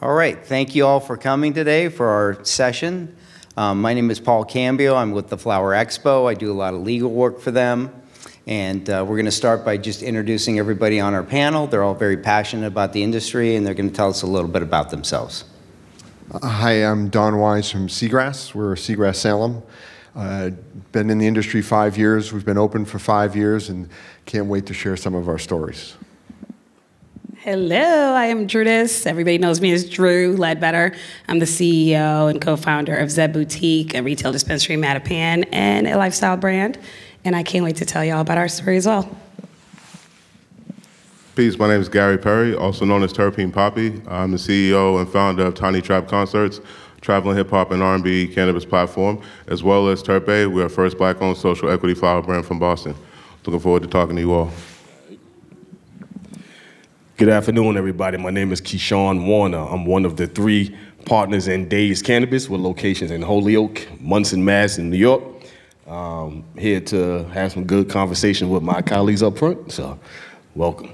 All right, thank you all for coming today for our session. My name is Paul Cambio. I'm with the Flower Expo. I do a lot of legal work for them. And we're going to start by just introducing everybody on our panel. They're all very passionate about the industry, and they're going to tell us a little bit about themselves. Hi, I'm Don Wyse from Seagrass. We're Seagrass Salem. Been in the industry 5 years. We've been open for 5 years and can't wait to share some of our stories. Hello, I am Drudys. Everybody knows me as Drew Ledbetter. I'm the CEO and co-founder of Zed Boutique, a retail dispensary in Mattapan, and a lifestyle brand. And I can't wait to tell y'all about our story as well. Peace, my name is Gary Perry, also known as Terpbae Poppy. I'm the CEO and founder of Tiny Trap Concerts, traveling hip-hop and R&B cannabis platform, as well as Terpbae. We're our first black-owned social equity flower brand from Boston. Looking forward to talking to you all. Good afternoon, everybody. My name is Keshawn Warner. I'm one of the 3 partners in Dazed Cannabis with locations in Holyoke, Munson, Mass, and New York. Here to have some good conversation with my colleagues up front, so welcome.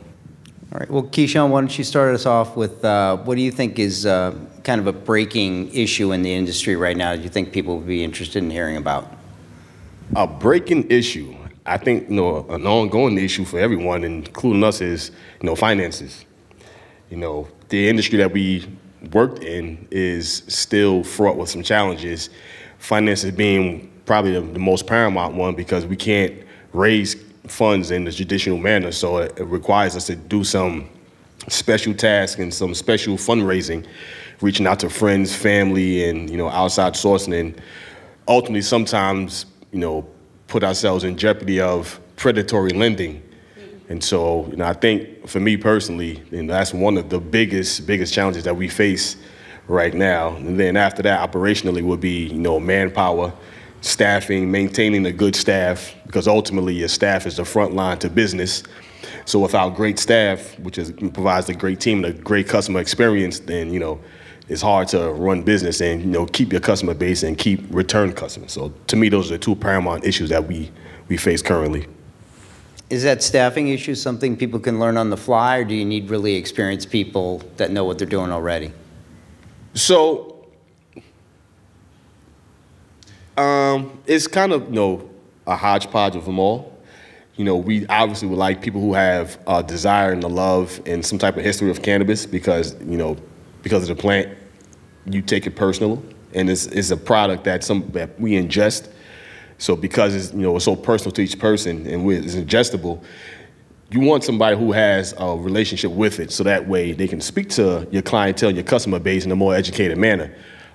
All right, well, Keshawn, why don't you start us off with what do you think is kind of a breaking issue in the industry right now that you think people would be interested in hearing about? A breaking issue. I think, an ongoing issue for everyone, including us, is, finances. The industry that we worked in is still fraught with some challenges. Finances being probably the most paramount one, because we can't raise funds in the traditional manner. So it requires us to do some special tasks and some special fundraising, reaching out to friends, family, and outside sourcing, and ultimately sometimes put ourselves in jeopardy of predatory lending. And so, I think for me personally, that's one of the biggest challenges that we face right now. And then after that, operationally would be, manpower, staffing, maintaining a good staff, because ultimately your staff is the front line to business. So without great staff, which provides a great team and a great customer experience, then, it's hard to run business and, keep your customer base and keep return customers. So to me, those are the 2 paramount issues that we face currently. Is that staffing issue something people can learn on the fly, or do you need really experienced people that know what they're doing already? So it's kind of, a hodgepodge of them all. We obviously would like people who have a desire and a love and some type of history of cannabis, because of the plant, you take it personal, and it's a product that we ingest. So because it's so personal to each person and it's ingestible, you want somebody who has a relationship with it, so that way they can speak to your clientele, your customer base in a more educated manner.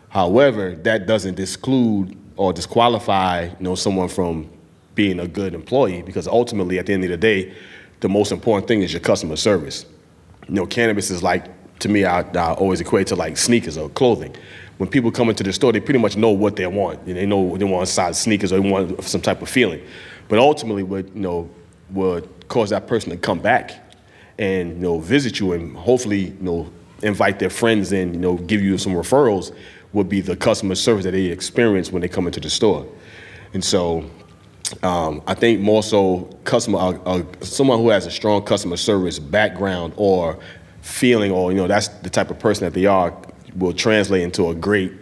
However, that doesn't exclude or disqualify someone from being a good employee, because ultimately at the end of the day, the most important thing is your customer service. Cannabis is like, to me, I always equate to like sneakers or clothing. When people come into the store, they pretty much know what they want. They know they want a size sneakers or they want some type of feeling. But ultimately, what cause that person to come back and visit you and hopefully invite their friends and give you some referrals would be the customer service that they experience when they come into the store. And so I think more so someone who has a strong customer service background or feeling, or that's the type of person that they are, will translate into a great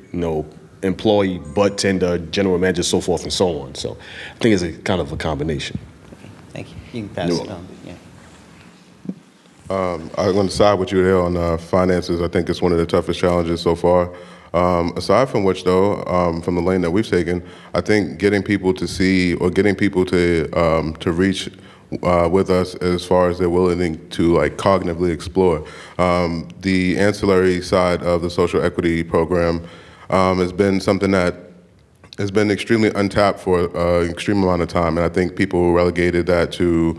employee, bud tender, general manager, so forth and so on. So I think it's a kind of a combination. Thank you. You can pass it on. Yeah. I'm going to side with you there on finances. I think it's one of the toughest challenges so far. Aside from which, though, from the lane that we've taken, I think getting people to see, or getting people to reach with us as far as they're willing to cognitively explore. The ancillary side of the social equity program has been something that has been extremely untapped for an extreme amount of time, and I think people relegated that to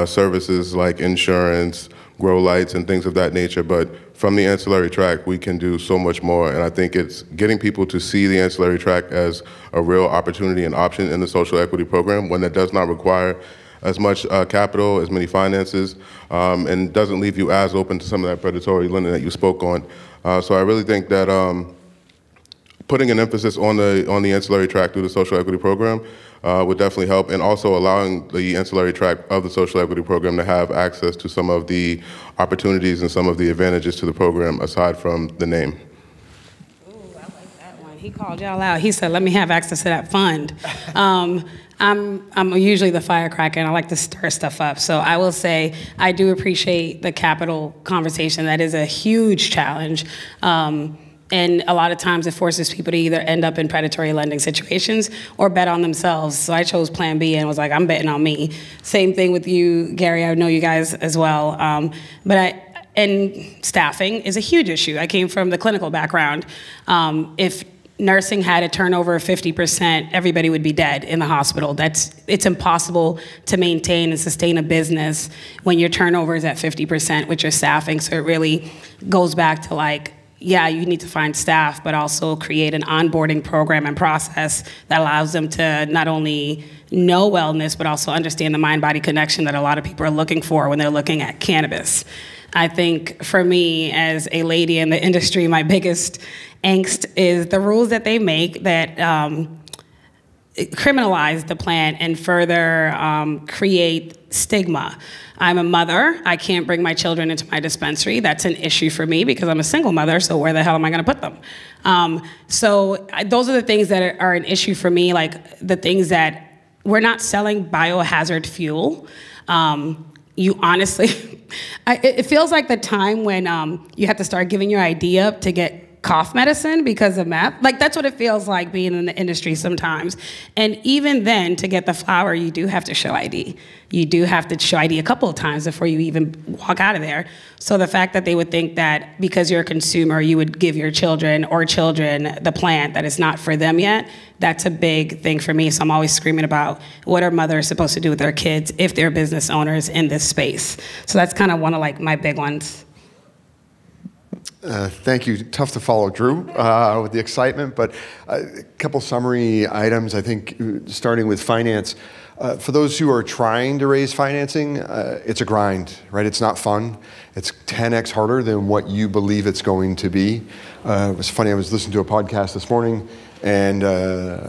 services like insurance, grow lights, and things of that nature. But from the ancillary track, we can do so much more, and I think it's getting people to see the ancillary track as a real opportunity and option in the social equity program, one that does not require as much capital, as many finances, and doesn't leave you as open to some of that predatory lending that you spoke on. So I really think that putting an emphasis on the ancillary track through the social equity program would definitely help, and also allowing the ancillary track of the social equity program to have access to some of the opportunities and some of the advantages to the program aside from the name. Ooh, I like that one. He called y'all out. He said, let me have access to that fund. I'm usually the firecracker, and I like to stir stuff up. So I will say I do appreciate the capital conversation. That is a huge challenge. And a lot of times it forces people to either end up in predatory lending situations or bet on themselves. So I chose plan B and was like, I'm betting on me. Same thing with you, Gary. I know you guys as well. And staffing is a huge issue. I came from the clinical background. If nursing had a turnover of 50%, everybody would be dead in the hospital. It's impossible to maintain and sustain a business when your turnover is at 50% with your staffing. So it really goes back to like, yeah, you need to find staff, but also create an onboarding program and process that allows them to not only know wellness, but also understand the mind-body connection that a lot of people are looking for when they're looking at cannabis. I think for me, as a lady in the industry, my biggest angst is the rules that they make that criminalize the plant and further create stigma. I'm a mother. I can't bring my children into my dispensary. That's an issue for me because I'm a single mother, so where the hell am I going to put them? Those are the things that are an issue for me, like the things that we're not selling biohazard fuel. You honestly, it feels like the time when you have to start giving your ID up to get cough medicine because of meth. Like, that's what it feels like being in the industry sometimes. And even then, to get the flower, you do have to show ID. You do have to show ID a couple of times before you even walk out of there. So the fact that they would think that because you're a consumer, you would give your children the plant that is not for them yet, that's a big thing for me. So I'm always screaming about what are mothers supposed to do with their kids if they're business owners in this space. So that's kind of one of like my big ones. Thank you. Tough to follow, Drew, with the excitement, but a couple summary items, I think, starting with finance. For those who are trying to raise financing, it's a grind, right? It's not fun. It's 10x harder than what you believe it's going to be. It was funny, I was listening to a podcast this morning, and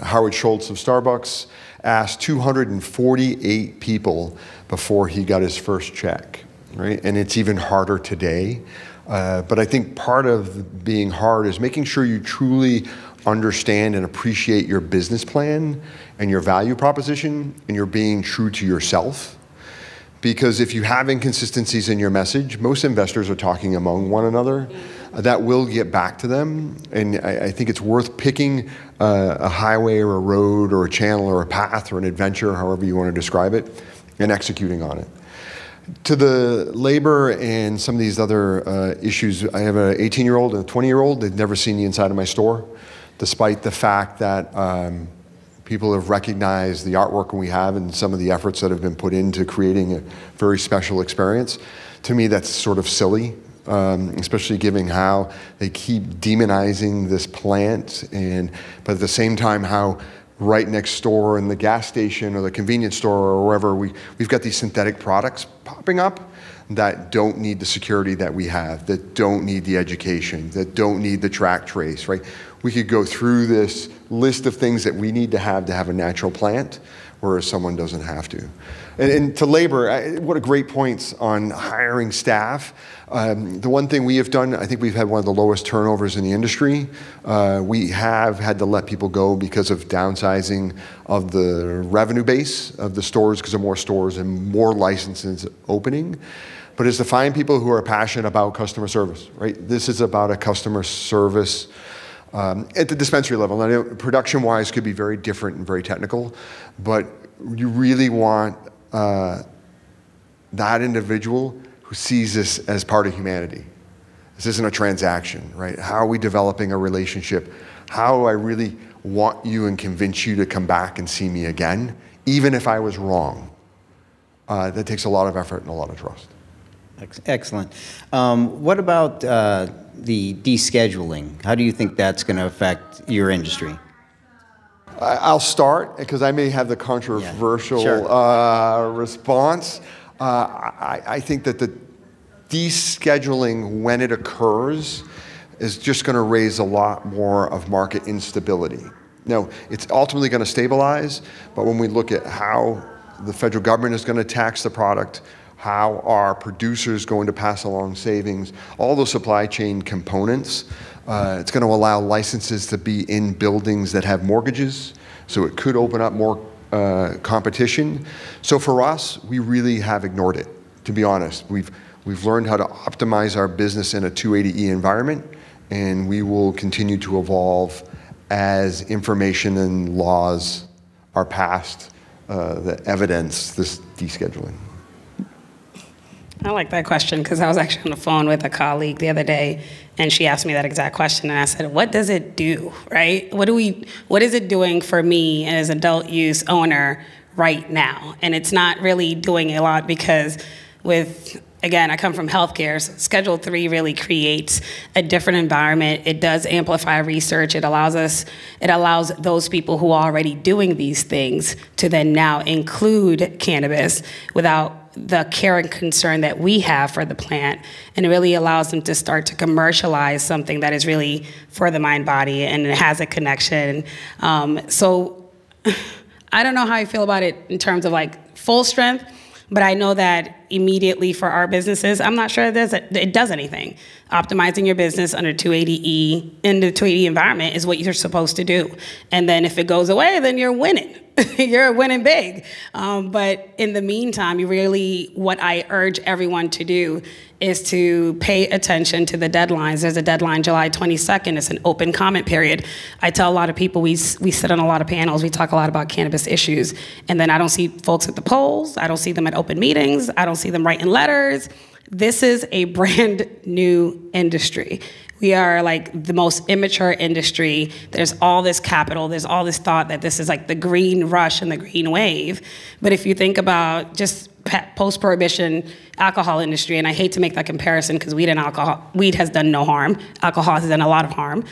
Howard Schultz of Starbucks asked 248 people before he got his first check, right? And it's even harder today. But I think part of being hard is making sure you truly understand and appreciate your business plan and your value proposition, and you're being true to yourself. Because if you have inconsistencies in your message, most investors are talking among one another. That will get back to them. And I think it's worth picking a highway or a road or a channel or a path or an adventure, however you want to describe it, and executing on it. To the labor and some of these other issues, I have an 18-year-old and a 20-year-old. They've never seen the inside of my store, despite the fact that people have recognized the artwork we have and some of the efforts that have been put into creating a very special experience. To me, that's sort of silly, especially given how they keep demonizing this plant, but at the same time how right next door in the gas station or the convenience store or wherever, we've got these synthetic products popping up that don't need the security that we have, that don't need the education, that don't need the track trace, right? We could go through this list of things that we need to have a natural plant, whereas someone doesn't have to. And to labor, what a great points on hiring staff. The one thing we have done, I think we've had one of the lowest turnovers in the industry. We have had to let people go because of downsizing of the revenue base of the stores, because of more stores and more licenses opening. But it's to find people who are passionate about customer service, right? This is about a customer service at the dispensary level. Now, production-wise could be very different and very technical, but you really want that individual who sees this as part of humanity. This isn't a transaction, right? How are we developing a relationship? How do I really want you and convince you to come back and see me again, even if I was wrong? That takes a lot of effort and a lot of trust. Excellent. What about the descheduling? How do you think that's going to affect your industry? I'll start, because I may have the controversial response. I think that the descheduling, when it occurs, is just going to raise a lot more of market instability. Now, it's ultimately going to stabilize, but when we look at how the federal government is going to tax the product, how are producers going to pass along savings, all those supply chain components, it's going to allow licenses to be in buildings that have mortgages, so it could open up more competition. So for us, we really have ignored it, to be honest. We've learned how to optimize our business in a 280E environment, and we will continue to evolve as information and laws are passed that evidence this descheduling. I like that question because I was actually on the phone with a colleague the other day, and she asked me that exact question, and I said, "What does it do, right? What is it doing for me as an adult use owner right now?" And it's not really doing a lot because again, I come from healthcare, so Schedule III really creates a different environment. It does amplify research. It allows those people who are already doing these things to then now include cannabis without the care and concern that we have for the plant, and it really allows them to start to commercialize something that is really for the mind, body, and it has a connection. So I don't know how I feel about it in terms of like full strength, but I know that immediately for our businesses, I'm not sure it does anything. Optimizing your business under 280E in the 280E environment is what you're supposed to do. And then if it goes away, then you're winning. You're winning big. But in the meantime, what I urge everyone to do is to pay attention to the deadlines. There's a deadline July 22nd. It's an open comment period. I tell a lot of people, we sit on a lot of panels, we talk a lot about cannabis issues, and then I don't see folks at the polls, I don't see them at open meetings, I don't see them writing letters. This is a brand new industry. We are like the most immature industry. There's all this capital, there's all this thought that this is like the green rush and the green wave. But if you think about just post-prohibition alcohol industry, and I hate to make that comparison because weed has done no harm. Alcohol has done a lot of harm.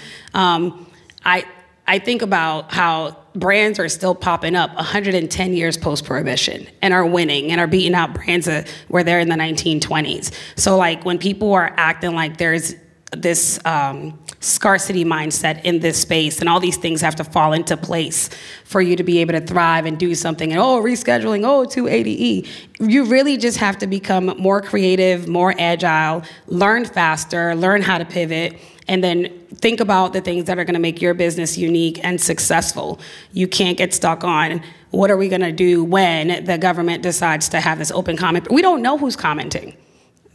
I think about how brands are still popping up 110 years post-prohibition and are winning and are beating out brands that were there in the 1920s. So like when people are acting like there's this scarcity mindset in this space and all these things have to fall into place for you to be able to thrive and do something, and rescheduling, 280E. You really just have to become more creative, more agile, learn faster, learn how to pivot, and then think about the things that are going to make your business unique and successful. You can't get stuck on what are we going to do when the government decides to have this open comment. We don't know who's commenting.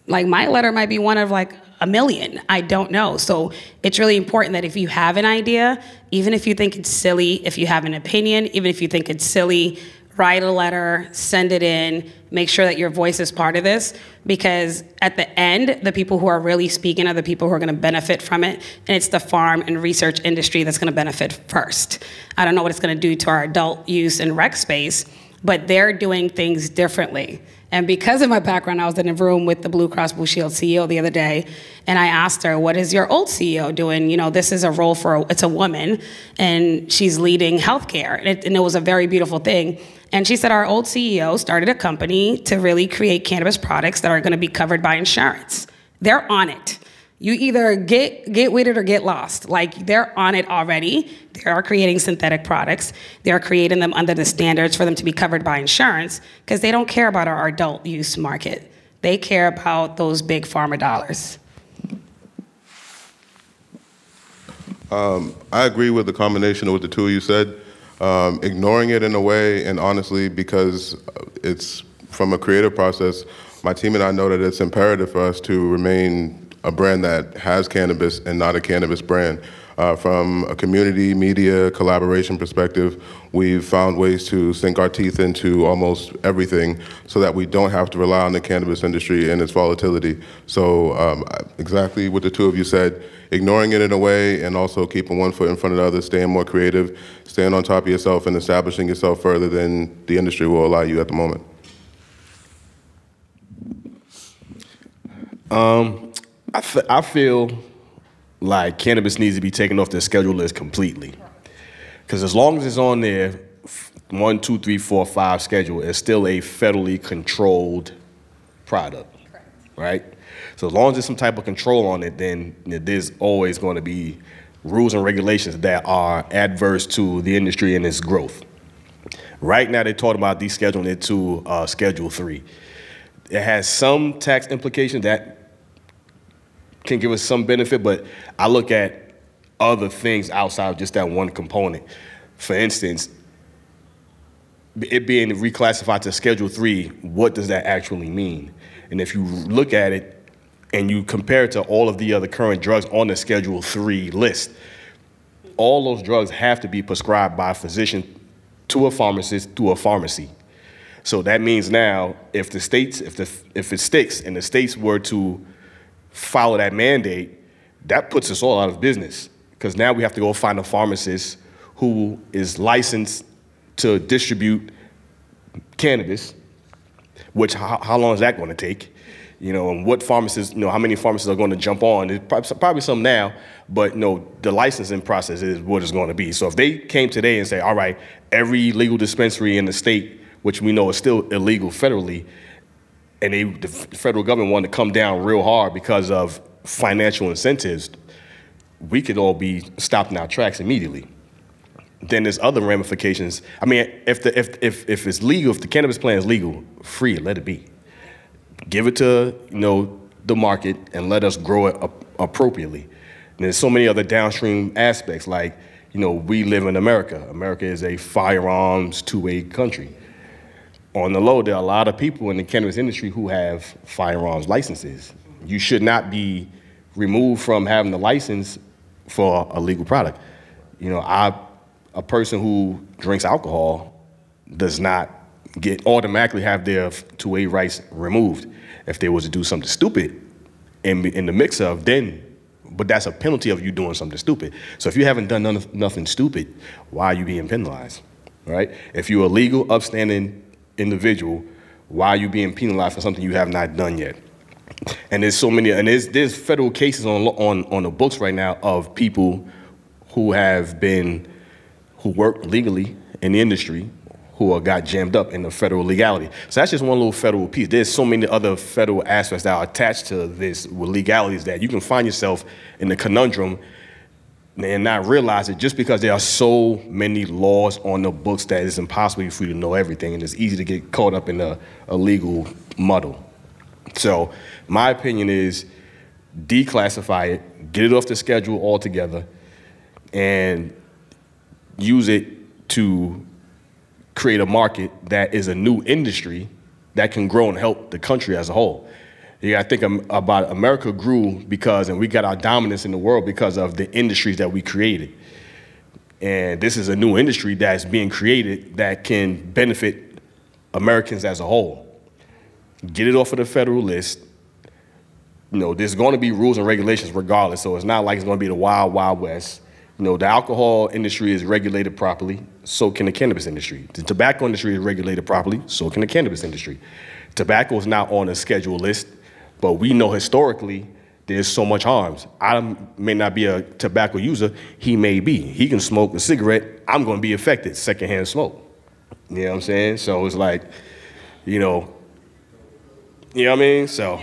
Like my letter might be one of like a million. I don't know. So it's really important that if you have an idea, even if you think it's silly, if you have an opinion, even if you think it's silly, write a letter, send it in, make sure that your voice is part of this, because at the end, the people who are really speaking are the people who are going to benefit from it, and it's the farm and research industry that's going to benefit first. I don't know what it's going to do to our adult use and rec space, but they're doing things differently. And because of my background, I was in a room with the Blue Cross Blue Shield CEO the other day, and I asked her, what is your old CEO doing? You know, this is a role it's a woman, and she's leading healthcare. And it was a very beautiful thing. And she said our old CEO started a company to really create cannabis products that are going to be covered by insurance. They're on it. You either get with it or get lost. Like, they're on it already. They are creating synthetic products. They're creating them under the standards for them to be covered by insurance because they don't care about our adult use market. They care about those big pharma dollars. I agree with the combination of what the two of you said. Ignoring it in a way, and honestly, because it's from a creative process, my team and I know that it's imperative for us to remain a brand that has cannabis and not a cannabis brand. From a community, media, collaboration perspective, we've found ways to sink our teeth into almost everything so that we don't have to rely on the cannabis industry and its volatility. So exactly what the two of you said, ignoring it in a way and also keeping one foot in front of the other, staying more creative, staying on top of yourself and establishing yourself further than the industry will allow you at the moment. I feel like cannabis needs to be taken off the schedule list completely. Because as long as it's on there, 1, 2, 3, 4, 5 schedule, it's still a federally controlled product, right? So as long as there's some type of control on it, then there's always going to be rules and regulations that are adverse to the industry and its growth. Right now, they're talking about descheduling it to Schedule 3. It has some tax implications that can give us some benefit, but I look at other things outside of just that one component. For instance, it being reclassified to Schedule 3, what does that actually mean? And if you look at it and you compare it to all of the other current drugs on the Schedule 3 list, all those drugs have to be prescribed by a physician to a pharmacist through a pharmacy. So that means now, if the states, if it sticks and the states were to follow that mandate, that puts us all out of business, because now we have to go find a pharmacist who is licensed to distribute cannabis, which how long is that going to take? You know, and what pharmacists, you know, how many pharmacists are going to jump on? There's probably some now, but you know, the licensing process is what it's going to be. So if they came today and say, all right, every legal dispensary in the state, which we know is still illegal federally, and the federal government wanted to come down real hard because of financial incentives, we could all be stopped in our tracks immediately. Then there's other ramifications. I mean, if it's legal, if the cannabis plant is legal, free it, let it be. Give it to, you know, the market and let us grow it appropriately. And there's so many other downstream aspects, like, you know, we live in America. America is a firearms two-way country. On the low, there are a lot of people in the cannabis industry who have firearms licenses. You should not be removed from having the license for a legal product. You know, a person who drinks alcohol does not automatically have their two-way rights removed. If they was to do something stupid in the mix of, but that's a penalty of you doing something stupid. So if you haven't done nothing stupid, why are you being penalized, right? If you're a legal, upstanding individual, why are you being penalized for something you have not done yet? And there's so many, and there's federal cases on the books right now of people who work legally in the industry who got jammed up in the federal legality. So that's just one little federal piece. There's so many other federal aspects that are attached to this with legalities that you can find yourself in the conundrum and not realize it just because there are so many laws on the books that it's impossible for you to know everything, and it's easy to get caught up in a legal muddle. So my opinion is declassify it, get it off the schedule altogether, and use it to create a market that is a new industry that can grow and help the country as a whole. Yeah, I think about America grew because, and we got our dominance in the world because of the industries that we created. And this is a new industry that's being created that can benefit Americans as a whole. Get it off of the federal list. You know, there's going to be rules and regulations regardless, so it's not like it's going to be the wild, wild west. You know, the alcohol industry is regulated properly, so can the cannabis industry. The tobacco industry is regulated properly, so can the cannabis industry. Tobacco is not on a schedule list, but we know historically there's so much harms. I may not be a tobacco user, he may be. He can smoke a cigarette, I'm going to be affected, secondhand smoke. You know what I'm saying? So it's like, you know what I mean? So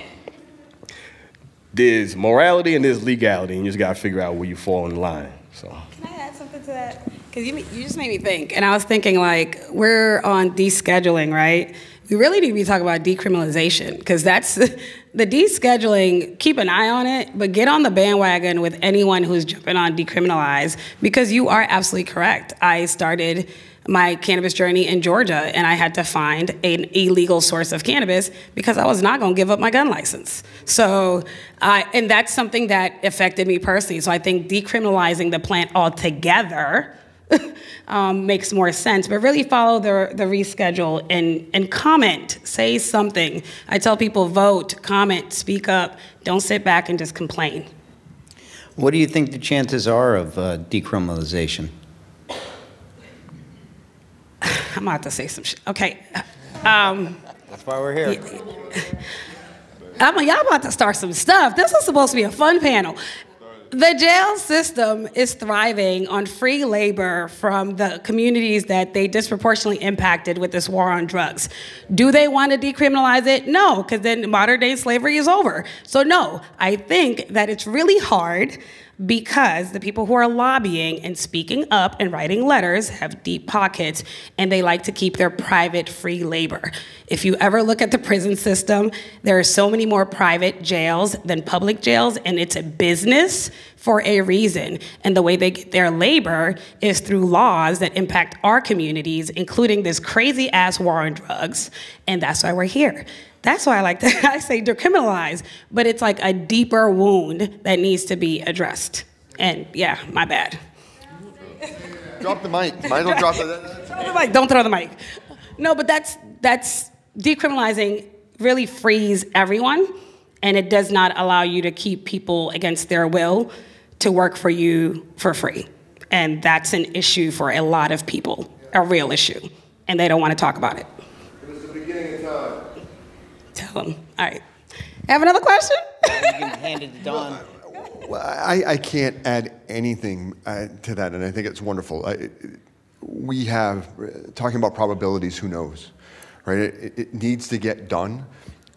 there's morality and there's legality, and you just got to figure out where you fall in the line. So. Can I add something to that? Because you just made me think, and I was thinking, like, we're on descheduling, right? We really need to be talking about decriminalization, because that's the descheduling. Keep an eye on it, but get on the bandwagon with anyone who's jumping on decriminalize, because you are absolutely correct. I started my cannabis journey in Georgia, and I had to find an illegal source of cannabis because I was not going to give up my gun license. So, and that's something that affected me personally. So I think decriminalizing the plant altogether makes more sense. But really follow the reschedule and comment, say something. I tell people, vote, comment, speak up. Don't sit back and just complain. What do you think the chances are of decriminalization? I'm about to say some shit. Okay. That's why we're here. Y'all about to start some stuff. This was supposed to be a fun panel. The jail system is thriving on free labor from the communities that they disproportionately impacted with this war on drugs. Do they want to decriminalize it? No, because then modern day slavery is over. So no, I think that it's really hard because the people who are lobbying and speaking up and writing letters have deep pockets and they like to keep their private free labor. If you ever look at the prison system, there are so many more private jails than public jails, and it's a business for a reason. And the way they get their labor is through laws that impact our communities, including this crazy ass war on drugs, and that's why we're here. That's why I like to, I say decriminalize, but it's like a deeper wound that needs to be addressed. And yeah, my bad. Drop the mic. Might as well drop it. Throw the mic, don't throw the mic. No, but that's decriminalizing really frees everyone, and it does not allow you to keep people against their will to work for you for free. And that's an issue for a lot of people, a real issue, and they don't want to talk about it. It was the beginning of time. Tell them. All right. Have another question? You can hand it to Don. Well, I can't add anything to that, and I think it's wonderful. We have, talking about probabilities, who knows, right? It needs to get done,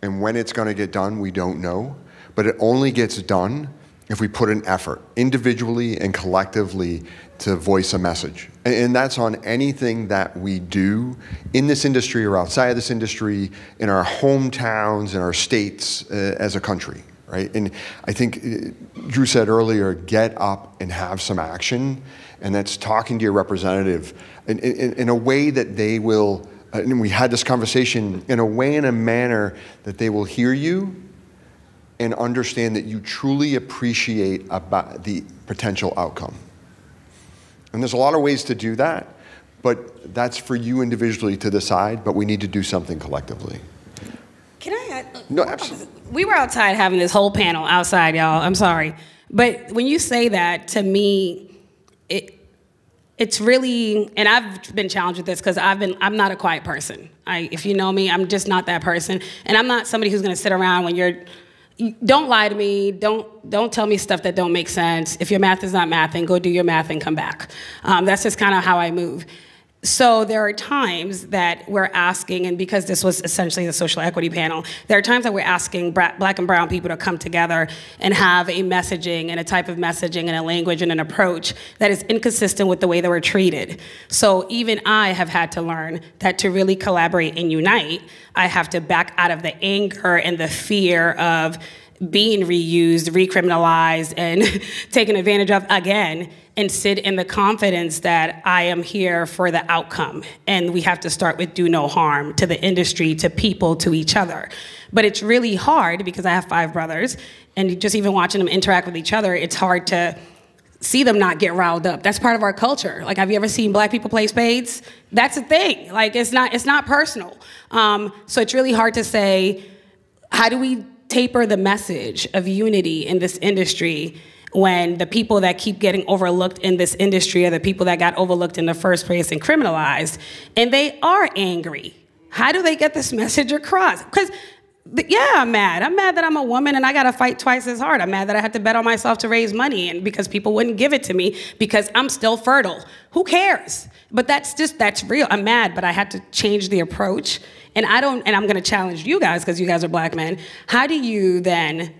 and when it's going to get done, we don't know, but it only gets done if we put an effort, individually and collectively, to voice a message. And that's on anything that we do in this industry or outside of this industry, in our hometowns, in our states, as a country, right? And I think Drew said earlier, get up and have some action, and that's talking to your representative in a way that they will, and we had this conversation, in a way, in a manner that they will hear you and understand that you truly appreciate about the potential outcome. And there's a lot of ways to do that, but that's for you individually to decide, but we need to do something collectively. Can I add? No, absolutely. We were outside having this whole panel outside, y'all. I'm sorry. But when you say that, to me, it's really, and I've been challenged with this because I'm not a quiet person. If you know me, I'm just not that person. And I'm not somebody who's gonna sit around when don't lie to me, don't tell me stuff that don't make sense. If your math is not mathing, go do your math and come back. That's just kind of how I move. So there are times that we're asking, and because this was essentially the social equity panel, there are times that we're asking black and brown people to come together and have a messaging and a type of messaging and a language and an approach that is inconsistent with the way that we're treated. So even I have had to learn that to really collaborate and unite, I have to back out of the anger and the fear of being reused, recriminalized, and taken advantage of again, and sit in the confidence that I am here for the outcome. And we have to start with do no harm to the industry, to people, to each other. But it's really hard because I have 5 brothers, and just even watching them interact with each other, it's hard to see them not get riled up. That's part of our culture. Like, have you ever seen black people play spades? That's a thing. Like, it's not personal. So it's really hard to say, how do we taper the message of unity in this industry when the people that keep getting overlooked in this industry are the people that got overlooked in the first place and criminalized, and they are angry? How do they get this message across? Because, yeah, I'm mad. I'm mad that I'm a woman and I got to fight twice as hard. I'm mad that I had to bet on myself to raise money and because people wouldn't give it to me because I'm still fertile. Who cares? But that's real. I'm mad, but I had to change the approach. And I'm going to challenge you guys because you guys are black men. How do you then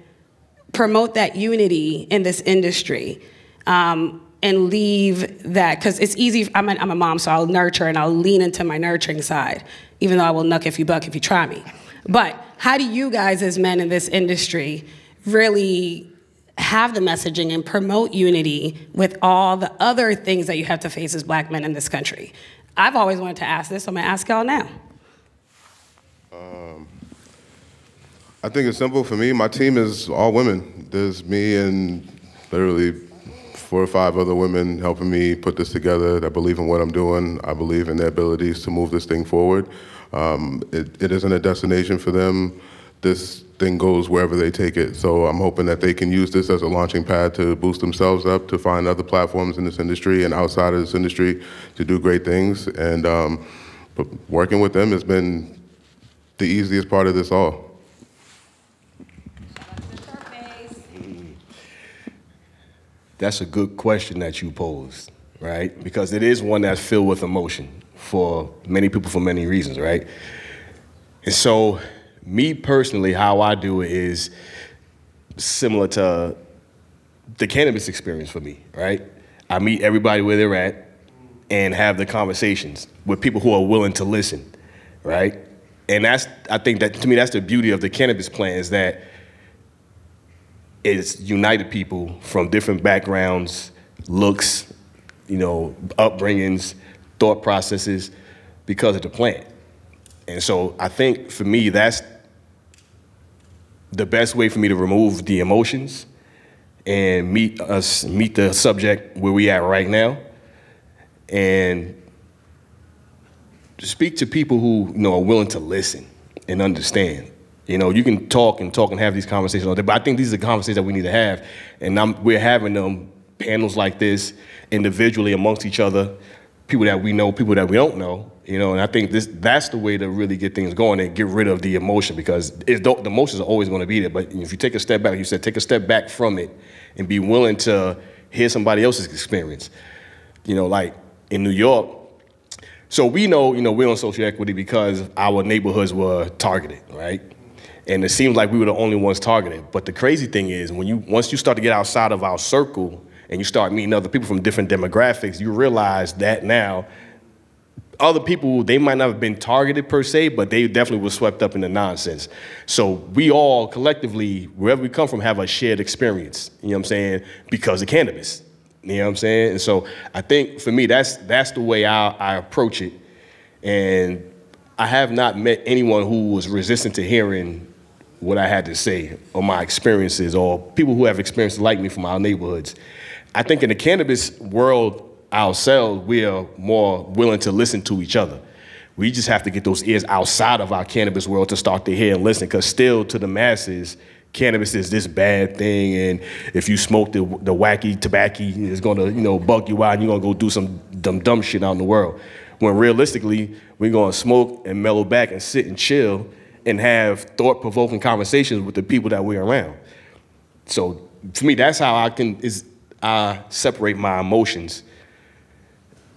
promote that unity in this industry and leave that? Because it's easy. I'm a mom, so I'll nurture and I'll lean into my nurturing side, even though I will nuck if you buck if you try me. But how do you guys as men in this industry really have the messaging and promote unity with all the other things that you have to face as black men in this country? I've always wanted to ask this, so I'm going to ask y'all now. I think it's simple for me. My team is all women. There's me and literally 4 or 5 other women helping me put this together that believe in what I'm doing. I believe in their abilities to move this thing forward. It isn't a destination for them. This thing goes wherever they take it. So I'm hoping that they can use this as a launching pad to boost themselves up, to find other platforms in this industry and outside of this industry to do great things. And but working with them has been the easiest part of this all. That's a good question that you posed, right? Because it is one that's filled with emotion for many people for many reasons, right? And so, me personally, how I do it is similar to the cannabis experience for me, right? I meet everybody where they're at and have the conversations with people who are willing to listen, right? And that's, I think that, to me, that's the beauty of the cannabis plant, is that it's united people from different backgrounds, looks, you know, upbringings, thought processes, because of the plant. And so I think for me, that's the best way for me to remove the emotions and meet the subject where we at right now, and speak to people who, you know, are willing to listen and understand. You know, you can talk and have these conversations all day, but I think these are the conversations that we need to have, and we're having them panels like this individually amongst each other, people that we know, people that we don't know, you know, and I think that's the way to really get things going and get rid of the emotion, because the emotions are always going to be there, but if you take a step back, like you said, take a step back from it and be willing to hear somebody else's experience. You know, like in New York, so we know, you know, we're on social equity because our neighborhoods were targeted, right? And it seems like we were the only ones targeted. But the crazy thing is, once you start to get outside of our circle and you start meeting other people from different demographics, you realize that now other people, they might not have been targeted per se, but they definitely were swept up in the nonsense. So we all collectively, wherever we come from, have a shared experience, you know what I'm saying, because of cannabis. You know what I'm saying? And so I think for me, that's the way I approach it. And I have not met anyone who was resistant to hearing what I had to say or my experiences, or people who have experiences like me from our neighborhoods. I think in the cannabis world ourselves, we are more willing to listen to each other. We just have to get those ears outside of our cannabis world to start to hear and listen, because still to the masses, cannabis is this bad thing, and if you smoke the wacky tobacco, it's gonna, you know, bug you out, and you're gonna go do some dumb shit out in the world. When realistically, we're gonna smoke and mellow back and sit and chill and have thought-provoking conversations with the people that we're around. So for me, that's how I separate my emotions.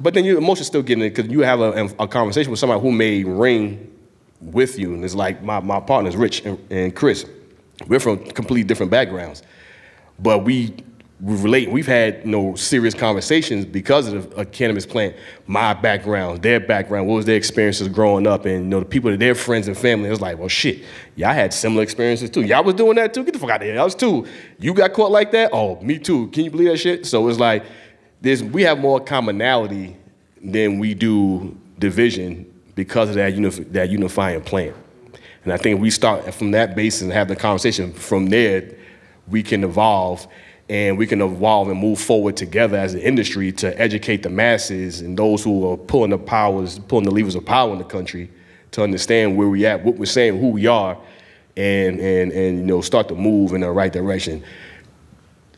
But then your emotions still getting it, because you have a conversation with somebody who may ring with you, and it's like my partners, Rich and Chris. We're from completely different backgrounds, but we relate. We've had, you know, serious conversations because of a cannabis plant. My background, their background, what was their experiences growing up, and, you know, the people that their friends and family. It was like, well, shit, y'all had similar experiences too. Y'all was doing that too. Get the fuck out of here. I was too. You got caught like that? Oh, me too. Can you believe that shit? So it's like we have more commonality than we do division because of that unifying plant. And I think we start from that basis and have the conversation. From there, we can evolve, and we can evolve and move forward together as an industry to educate the masses and those who are pulling the levers of power in the country to understand where we at, what we're saying, who we are, and you know, start to move in the right direction.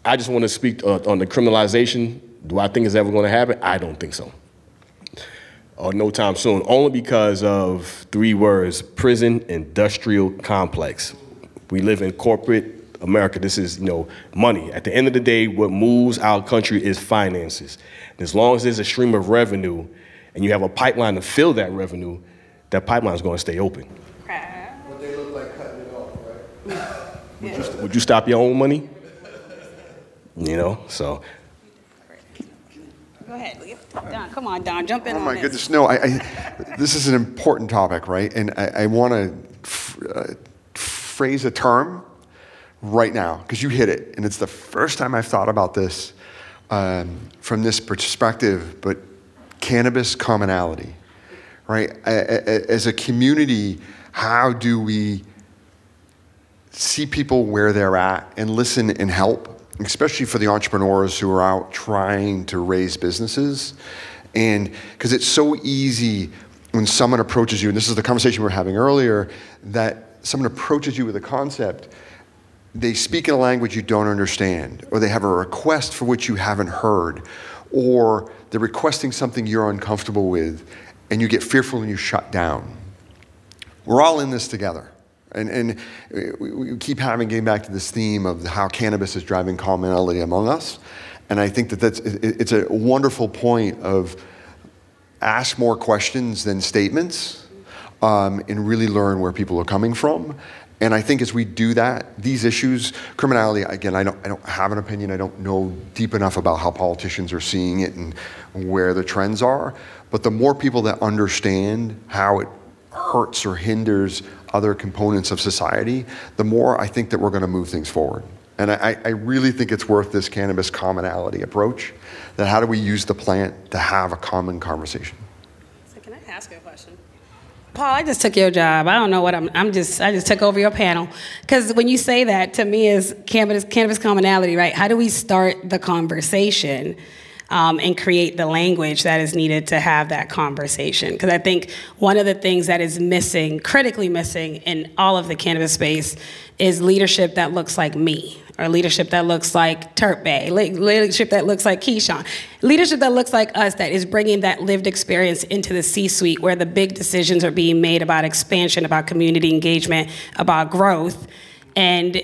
I just want to speak on the criminalization. Do I think it's ever going to happen? I don't think so. Or no time soon, only because of 3 words: prison industrial complex. We live in corporate America. This is, you know, money. At the end of the day, what moves our country is finances. And as long as there's a stream of revenue and you have a pipeline to fill that revenue, that pipeline is going to stay open. What they look like cutting it off, right? Would you stop your own money? You know, so. Go ahead, Don. Come on, Don. Jump in. Oh my goodness, no! This is an important topic, right? And I want to phrase a term right now, because you hit it, and it's the first time I've thought about this from this perspective. But cannabis commonality, right? As a community, how do we see people where they're at and listen and help? Especially for the entrepreneurs who are out trying to raise businesses. And because it's so easy when someone approaches you, and this is the conversation we were having earlier, that someone approaches you with a concept, they speak in a language you don't understand, or they have a request for which you haven't heard, or they're requesting something you're uncomfortable with, and you get fearful and you shut down. We're all in this together. And we keep getting back to this theme of how cannabis is driving commonality among us. And I think that it's a wonderful point of ask more questions than statements, and really learn where people are coming from. And I think as we do that, these issues, criminality, again, I don't have an opinion. I don't know deep enough about how politicians are seeing it and where the trends are. But the more people that understand how it hurts or hinders other components of society, the more I think that we're going to move things forward. And I really think it's worth this cannabis commonality approach, that how do we use the plant to have a common conversation? So can I ask you a question? Paul, I just took your job. I don't know what I just took over your panel. Because when you say that, to me, is cannabis commonality, right? How do we start the conversation and create the language that is needed to have that conversation? Because I think one of the things that is missing, critically missing in all of the cannabis space, is leadership that looks like me, or leadership that looks like Terpbae, leadership that looks like Keshawn, leadership that looks like us, that is bringing that lived experience into the C-suite, where the big decisions are being made about expansion, about community engagement, about growth. And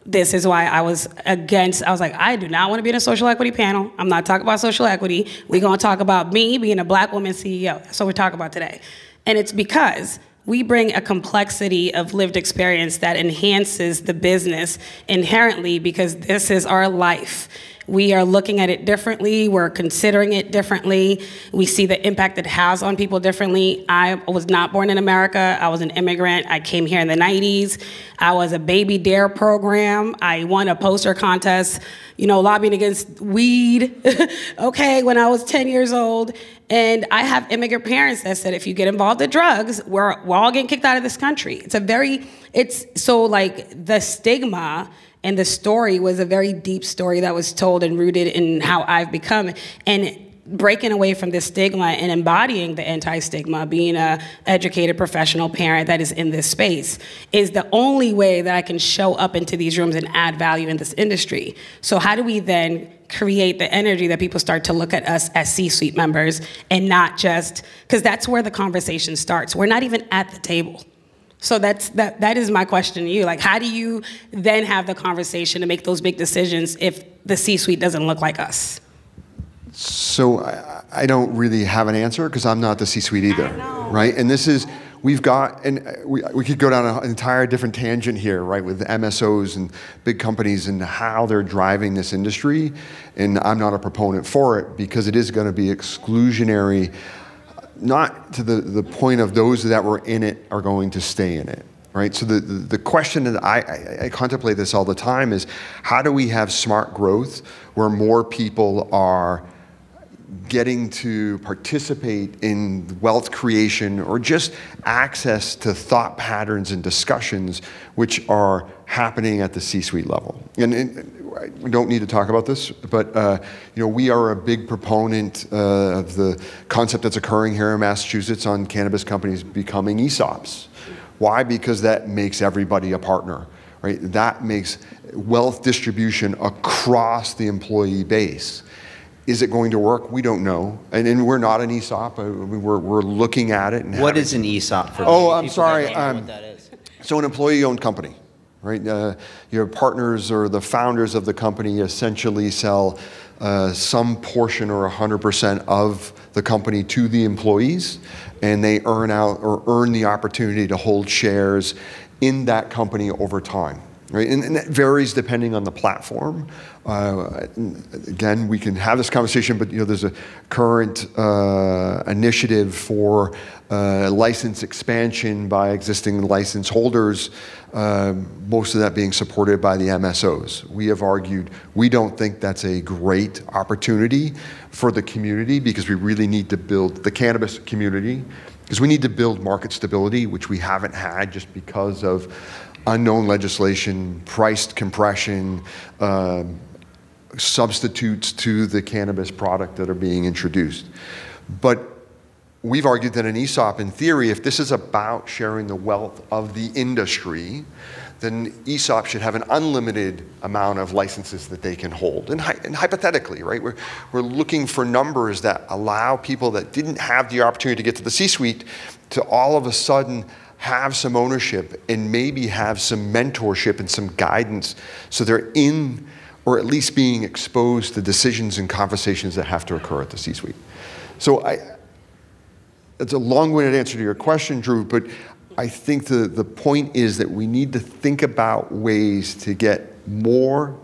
this is why I was like, I do not want to be in a social equity panel. I'm not talking about social equity. We're going to talk about me being a Black woman CEO. That's what we're talking about today. And it's because we bring a complexity of lived experience that enhances the business inherently, because this is our life. We are looking at it differently. We're considering it differently. We see the impact it has on people differently. I was not born in America. I was an immigrant. I came here in the 90s. I was a Baby Dare program. I won a poster contest, lobbying against weed, okay, when I was 10 years old. And I have immigrant parents that said, if you get involved in drugs, we're all getting kicked out of this country. So like the stigma and the story was a very deep story that was told and rooted in how I've become. And breaking away from this stigma and embodying the anti-stigma, being an educated professional parent that is in this space, is the only way that I can show up into these rooms and add value in this industry. So how do we then create the energy that people start to look at us as C-suite members, and not just, because that's where the conversation starts. We're not even at the table. So that is my question to you. Like, how do you then have the conversation to make those big decisions if the C-suite doesn't look like us? So I don't really have an answer, because I'm not the C-suite either, right? And this is, we could go down an entire different tangent here, right, with MSOs and big companies and how they're driving this industry. And I'm not a proponent for it, because it is going to be exclusionary, not to the point of those that were in it are going to stay in it, right? So the question that I contemplate this all the time is, how do we have smart growth where more people are getting to participate in wealth creation, or just access to thought patterns and discussions which are happening at the C-suite level? And we don't need to talk about this, but we are a big proponent of the concept that's occurring here in Massachusetts on cannabis companies becoming ESOPs. Why? Because that makes everybody a partner, right? That makes wealth distribution across the employee base. Is it going to work? We don't know. And we're not an ESOP. We're looking at it. And what is an ESOP for I'm sorry. That don't know what that is. So an employee-owned company, right? Your partners or the founders of the company essentially sell some portion or 100% of the company to the employees, and they earn the opportunity to hold shares in that company over time. Right? And that varies depending on the platform. Again, we can have this conversation, but there's a current initiative for license expansion by existing license holders, most of that being supported by the MSOs. We have argued we don't think that's a great opportunity for the community, because we really need to build the cannabis community, because we need to build market stability, which we haven't had just because of unknown legislation, price compression, substitutes to the cannabis product that are being introduced. But we've argued that an ESOP, in theory, if this is about sharing the wealth of the industry, then ESOP should have an unlimited amount of licenses that they can hold. And hypothetically, right, we're looking for numbers that allow people that didn't have the opportunity to get to the C-suite to all of a sudden have some ownership and maybe have some mentorship and some guidance, so they're in or at least being exposed to decisions and conversations that have to occur at the C-suite. So it's a long-winded answer to your question, Drew, but I think the point is that we need to think about ways to get more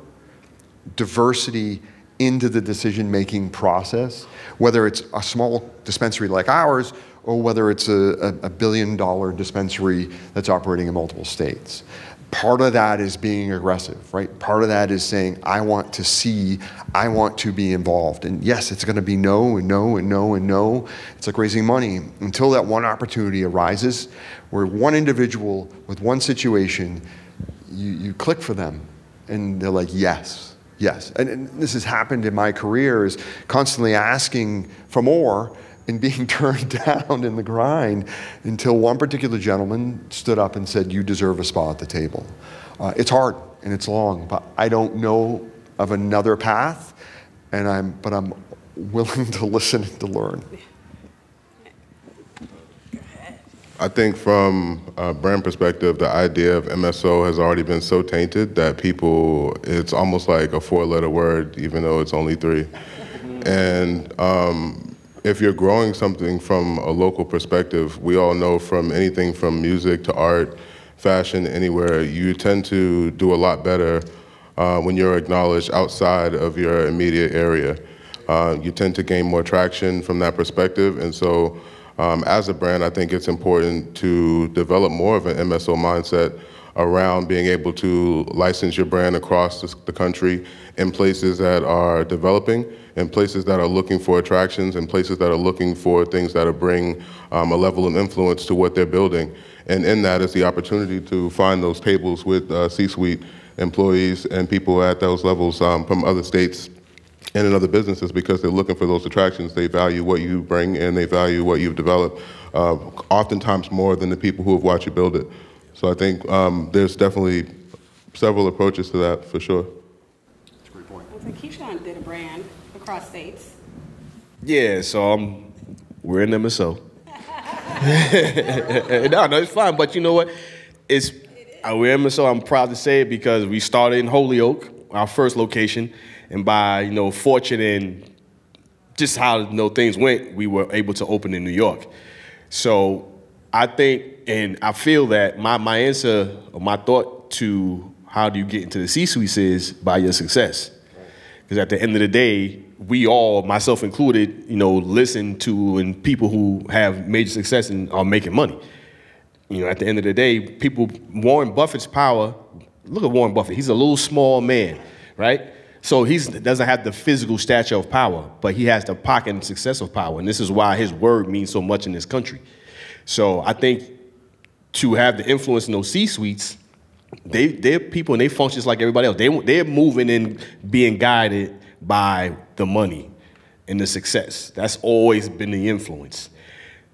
diversity into the decision-making process, whether it's a small dispensary like ours or whether it's a billion-dollar dispensary that's operating in multiple states. Part of that is being aggressive, right? Part of that is saying, I want to see, I want to be involved. And yes, it's going to be no and no and no and no. It's like raising money until that one opportunity arises where one individual with one situation, you click for them and they're like, yes, yes. And this has happened in my career, is constantly asking for more and being turned down in the grind until one particular gentleman stood up and said, you deserve a spot at the table. It's hard and it's long, but I don't know of another path, but I'm willing to listen and to learn. I think from a brand perspective, the idea of MSO has already been so tainted that people, it's almost like a 4-letter word, even though it's only 3. And if you're growing something from a local perspective, we all know from anything from music to art, fashion, anywhere, you tend to do a lot better when you're acknowledged outside of your immediate area. You tend to gain more traction from that perspective. And so as a brand, I think it's important to develop more of an MSO mindset around being able to license your brand across the country in places that are developing, in places that are looking for attractions, in places that are looking for things that bring a level of influence to what they're building. And in that is the opportunity to find those tables with C-suite employees and people at those levels from other states and in other businesses, because they're looking for those attractions. They value what you bring and they value what you've developed, oftentimes more than the people who have watched you build it. So I think there's definitely several approaches to that, for sure. That's a great point. So Keshawn did a brand across states. Yeah, so we're in MSO. No, it's fine. But you know what? We're MSO. I'm proud to say it because we started in Holyoke, our first location, and by fortune and just how things went, we were able to open in New York. So I think, and I feel that my answer or my thought to how do you get into the C-suite is by your success. Because at the end of the day, we all, myself included, listen to and people who have major success and are making money. At the end of the day, Warren Buffett's power, look at Warren Buffett. He's a little small man, right? So he doesn't have the physical stature of power, but he has the pocket and success of power. And this is why his word means so much in this country. So I think to have the influence in those C-suites, they're people and they function just like everybody else. They're moving and being guided by the money and the success. That's always been the influence.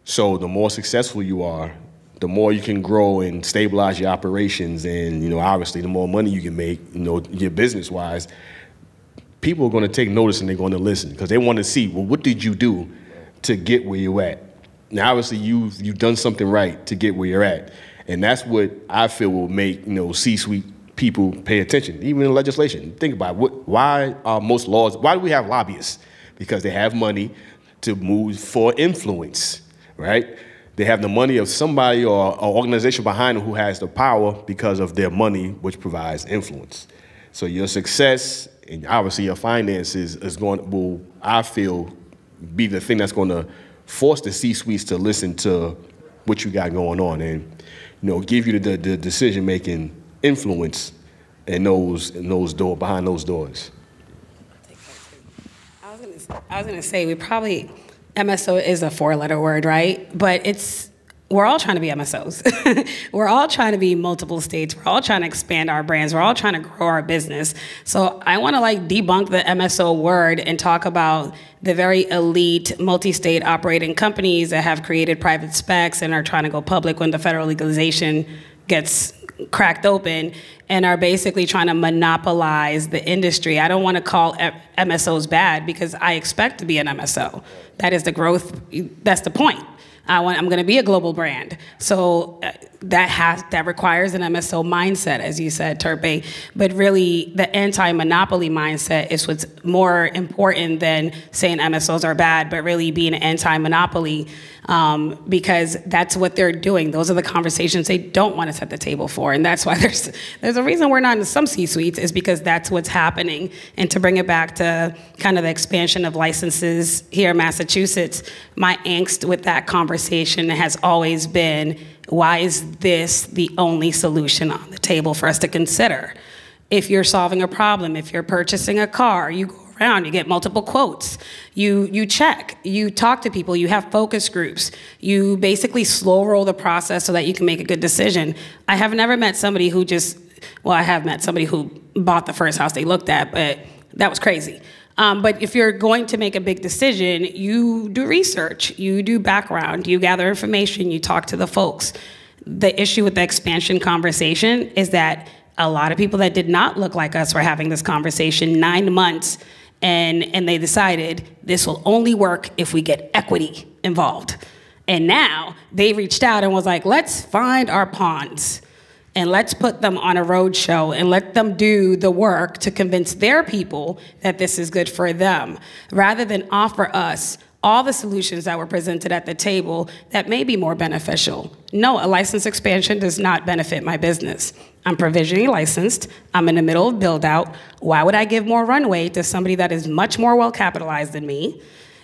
So the more successful you are, the more you can grow and stabilize your operations, and obviously the more money you can make, your business-wise, people are going to take notice and they're going to listen because they want to see, well, what did you do to get where you're at? Now, obviously, you've done something right to get where you're at, and that's what I feel will make C-suite people pay attention, even in legislation. Think about why are most laws? Why do we have lobbyists? Because they have money to move for influence, right? They have the money of somebody or an organization behind them who has the power because of their money, which provides influence. So your success and obviously your finances will, I feel, be the thing that's going to force the C-suites to listen to what you got going on and, give you the decision-making influence in behind those doors. I was gonna say MSO is a 4-letter word, right? But we're all trying to be MSOs. We're all trying to be multiple states. We're all trying to expand our brands. We're all trying to grow our business. So I want to debunk the MSO word and talk about the very elite multi-state operating companies that have created private specs and are trying to go public when the federal legalization gets cracked open and are basically trying to monopolize the industry. I don't want to call MSOs bad because I expect to be an MSO. That is the growth. That's the point. I'm going to be a global brand. So that requires an MSO mindset, as you said, Terpbae. But really, the anti-monopoly mindset is what's more important than saying MSOs are bad, but really being anti-monopoly, because that's what they're doing. Those are the conversations they don't want to set the table for. And that's why there's a reason we're not in some C-suites, is because that's what's happening. And to bring it back to kind of the expansion of licenses here in Massachusetts, my angst with that conversation has always been, why is this the only solution on the table for us to consider? If you're solving a problem, if you're purchasing a car, you go around, you get multiple quotes, you check, you talk to people, you have focus groups, you basically slow roll the process so that you can make a good decision. I have never met somebody who I have met somebody who bought the first house they looked at, but that was crazy. But if you're going to make a big decision, you do research, you do background, you gather information, you talk to the folks. The issue with the expansion conversation is that a lot of people that did not look like us were having this conversation 9 months, and they decided this will only work if we get equity involved. And now they reached out and was like, let's find our pawns. And let's put them on a road show and let them do the work to convince their people that this is good for them, rather than offer us all the solutions that were presented at the table that may be more beneficial. No, a license expansion does not benefit my business. I'm provisionally licensed. I'm in the middle of build out. Why would I give more runway to somebody that is much more well capitalized than me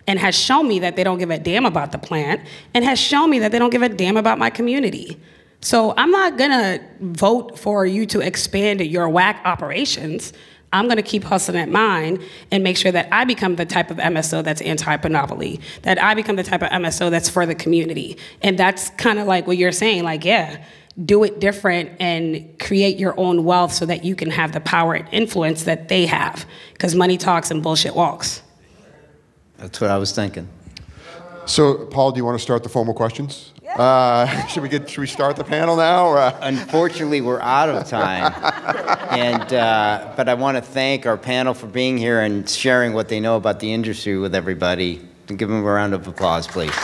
and has shown me that they don't give a damn about the plant and has shown me that they don't give a damn about my community? So I'm not gonna vote for you to expand your whack operations. I'm gonna keep hustling at mine and make sure that I become the type of MSO that's anti-monopoly, that I become the type of MSO that's for the community. And that's kind of like what you're saying, like, yeah, do it different and create your own wealth so that you can have the power and influence that they have. Because money talks and bullshit walks. That's what I was thinking. So, Paul, do you want to start the formal questions? Yeah. Should we start the panel now? Or? Unfortunately, we're out of time. But I want to thank our panel for being here and sharing what they know about the industry with everybody. Give them a round of applause, please.